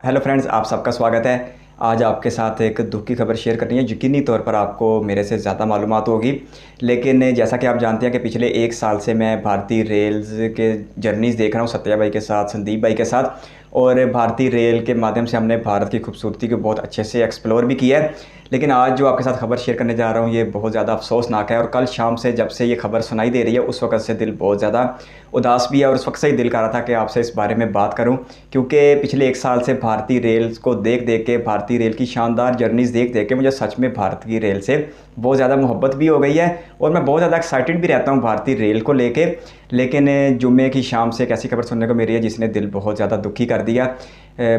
Hello friends, आप सबका स्वागत है। आज आपके साथ एक दुख की खबर शेयर करनी है। यकीनी तौर पर आपको मेरे से ज़्यादा मालूमात होगी, लेकिन जैसा कि आप जानते हैं कि पिछले एक साल से मैं भारतीय रेल्स के जर्नीज़ देख रहा हूँ सत्या भाई के साथ, संदीप भाई के साथ। और भारतीय रेल के माध्यम से हमने भारत की खूबसूरती को बहुत अच्छे से एक्सप्लोर भी किया है। लेकिन आज जो आपके साथ खबर शेयर करने जा रहा हूँ ये बहुत ज़्यादा अफसोसनाक है। और कल शाम से जब से ये खबर सुनाई दे रही है उस वक्त से दिल बहुत ज़्यादा उदास भी है, और उस वक्त से ही दिल कर रहा था कि आपसे इस बारे में बात करूं, क्योंकि पिछले एक साल से भारतीय रेल को देख देख के, भारतीय रेल की शानदार जर्नीज़ देख देख के मुझे सच में भारतीय रेल से बहुत ज़्यादा मोहब्बत भी हो गई है। और मैं बहुत ज़्यादा एक्साइटेड भी रहता हूँ भारतीय रेल को लेके। लेकिन जुम्मे की शाम से एक ऐसी खबर सुनने को मिली है जिसने दिल बहुत ज़्यादा दुखी कर दिया।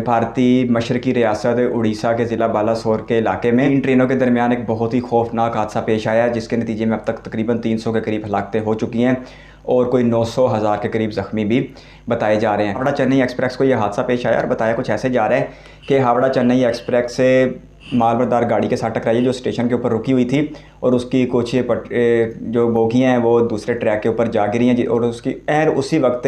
भारतीय मशरकी रियासत उड़ीसा के ज़िला बालासोर के इलाके में इन ट्रेनों के दरमियान एक बहुत ही खौफनाक हादसा पेश आया है, जिसके नतीजे में अब तक तकरीबन 300 के करीब हलाकतें हो चुकी हैं और कोई 900,000 के करीब ज़ख्मी भी बताए जा रहे हैं। हावड़ा चेन्नई एक्सप्रेस को यह हादसा पेश आया और बताया कुछ ऐसे जा रहा है कि हावड़ा चेन्नई एक्सप्रेस से मालबरदार गाड़ी के साथ टकराई जो स्टेशन के ऊपर रुकी हुई थी, और उसकी कुछ जो बोगियाँ हैं वो दूसरे ट्रैक के ऊपर जा गिरी हैं, और उसकी उसी वक्त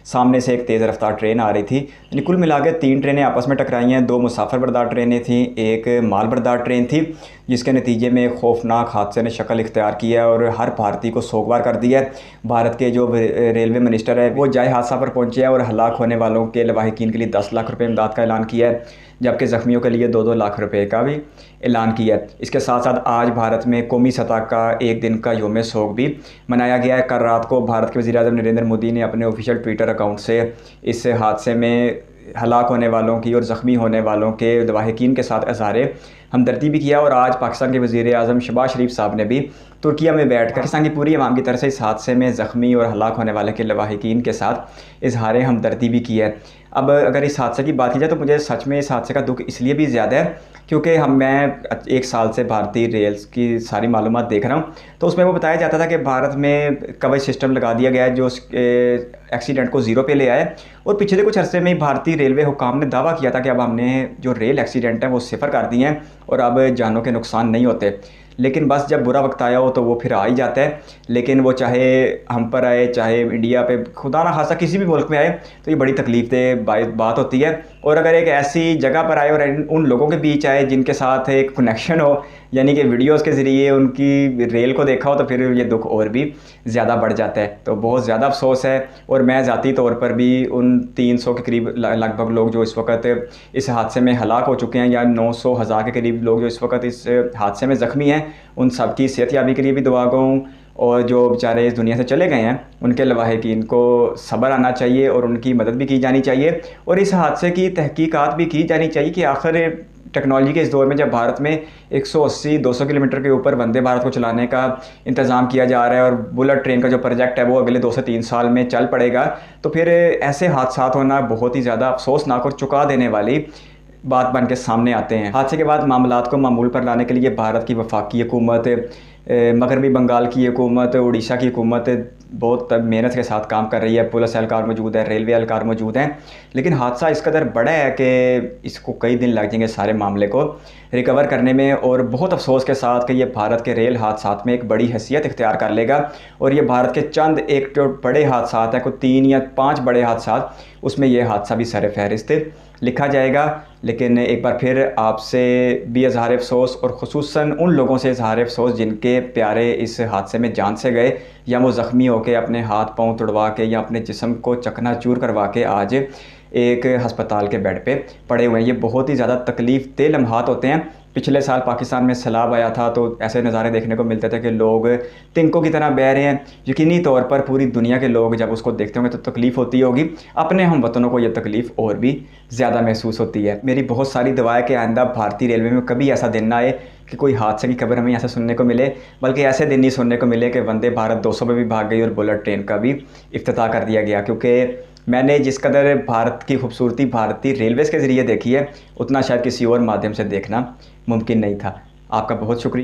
सामने से एक तेज़ रफ्तार ट्रेन आ रही थी। यानी कुल मिला के 3 ट्रेनें आपस में टकराई हैं। 2 मुसाफिर बरदार ट्रेनें थीं, एक माल बरदार ट्रेन थी, जिसके नतीजे में खौफनाक हादसे ने शक्ल इख्तियार किया है और हर भारतीय को सोगवार कर दिया है। भारत के जो रेलवे मिनिस्टर है वो जाए हादसा पर पहुँचे हैं और हलाक होने वालों के लवाहिकीन के लिए 10 लाख रुपये इमदाद का ऐलान किया है, जबकि ज़ख्मियों के लिए 2-2 लाख रुपए का भी ऐलान किया है। इसके साथ साथ आज भारत में कौमी सतह का एक दिन का यौम सोग भी मनाया गया है। कल रात को भारत के वज़ीर-ए-आज़म नरेंद्र मोदी ने अपने ऑफिशियल ट्विटर अकाउंट से इस हादसे में हलाक होने वालों की और ज़ख्मी होने वालों के लवाहिकीन के साथ इज़हार हमदर्दी भी किया। और आज पाकिस्तान के वज़ीर-ए-आज़म शहबाज शरीफ साहब ने भी तुर्किया में बैठकर पाकिस्तान की पूरी आवाम की तरफ से इस हादसे में ज़ख्मी और हलाक होने वाले के लवाहिकीन के साथ इज़हार हमदर्दी भी की है। अब अगर इस हादसे की बात की जाए तो मुझे सच में इस हादसे का दुख इसलिए भी ज़्यादा है क्योंकि मैं एक साल से भारतीय रेल्स की सारी मालूमात देख रहा हूँ, तो उसमें वो बताया जाता था कि भारत में कवच सिस्टम लगा दिया गया है जो एक्सीडेंट को ज़ीरो पे ले आए। और पिछले कुछ अरसे में ही भारतीय रेलवे हुकाम ने दावा किया था कि अब हमने जो रेल एक्सीडेंट हैं वो सिफर कर दिए हैं और अब जानों के नुकसान नहीं होते। लेकिन बस जब बुरा वक्त आया हो तो वो फिर आ ही जाता है। लेकिन वो चाहे हम पर आए, चाहे इंडिया पे, खुदा ना खासा किसी भी मुल्क में आए, तो ये बड़ी तकलीफ़देह बात होती है। और अगर एक ऐसी जगह पर आए और उन लोगों के बीच आए जिनके साथ एक कनेक्शन हो, यानी कि वीडियोस के ज़रिए उनकी रेल को देखा हो, तो फिर ये दुख और भी ज़्यादा बढ़ जाता है। तो बहुत ज़्यादा अफसोस है। और मैं ज़ाती तौर पर भी उन 300 के करीब लगभग लोग जो इस वक्त इस हादसे में हलाक हो चुके हैं, या 900,000 के करीब लोग जो इस वक्त इस हादसे में ज़ख्मी हैं, उन सब की सेहतयाबी के लिए भी दुआ गो। और जो बेचारे इस दुनिया से चले गए हैं उनके लवाहिकीन को सब्र आना चाहिए और उनकी मदद भी की जानी चाहिए। और इस हादसे की तहकीकात भी की जानी चाहिए कि आखिर टेक्नोलॉजी के इस दौर में जब भारत में 180-200 किलोमीटर के ऊपर वंदे भारत को चलाने का इंतज़ाम किया जा रहा है और बुलेट ट्रेन का जो प्रोजेक्ट है वो अगले 2 से 3 साल में चल पड़ेगा, तो फिर ऐसे हादसा होना बहुत ही ज़्यादा अफसोसनाक और चुका देने वाली बात बन के सामने आते हैं। हादसे के बाद मामलात को मामूल पर लाने के लिए भारत की वफाकी हुकूमत, मगरबी बंगाल की हुकूमत, उड़ीसा की हुकूमत बहुत मेहनत के साथ काम कर रही है। पुलिस एहलकार मौजूद है, रेलवे एहलकार मौजूद हैं। लेकिन हादसा इस कदर बड़ा है कि इसको कई दिन लग जाएंगे सारे मामले को रिकवर करने में। और बहुत अफसोस के साथ कि ये भारत के रेल हादसात में एक बड़ी हैसियत इख्तियार कर लेगा। और ये भारत के चंद एक जो बड़े हादसात हैं, कोई 3 या 5 बड़े हादसात, उसमें यह हादसा भी सर फहरिस्त लिखा जाएगा। लेकिन एक बार फिर आपसे भी इज़हार अफसोस, और ख़ुसूसन उन लोगों से इज़हार अफसोस जिनके प्यारे इस हादसे में जान से गए, या वो ज़ख्मी होकर अपने हाथ पांव तुड़वा के या अपने जिस्म को चकनाचूर करवा के आज एक हस्पताल के बेड पे पड़े हुए हैं। ये बहुत ही ज़्यादा तकलीफ़ दे लम्हात होते हैं। पिछले साल पाकिस्तान में सैलाब आया था तो ऐसे नज़ारे देखने को मिलते थे कि लोग तिनकों की तरह बह रहे हैं। यकीनी तौर पर पूरी दुनिया के लोग जब उसको देखते होंगे तो तकलीफ़ होती होगी। अपने हम वतनों को ये तकलीफ़ और भी ज़्यादा महसूस होती है। मेरी बहुत सारी दुआ है कि आइंदा भारतीय रेलवे में कभी ऐसा दिन ना आए कि कोई हादसे की खबर हमें ऐसा सुनने को मिले, बल्कि ऐसे दिन ही सुनने को मिले कि वंदे भारत 200 में भी भाग गई और बुलेट ट्रेन का भी इफ्तिताह कर दिया गया। क्योंकि मैंने जिस कदर भारत की खूबसूरती भारतीय रेलवेज़ के ज़रिए देखी है, उतना शायद किसी और माध्यम से देखना मुमकिन नहीं था। आपका बहुत शुक्रिया।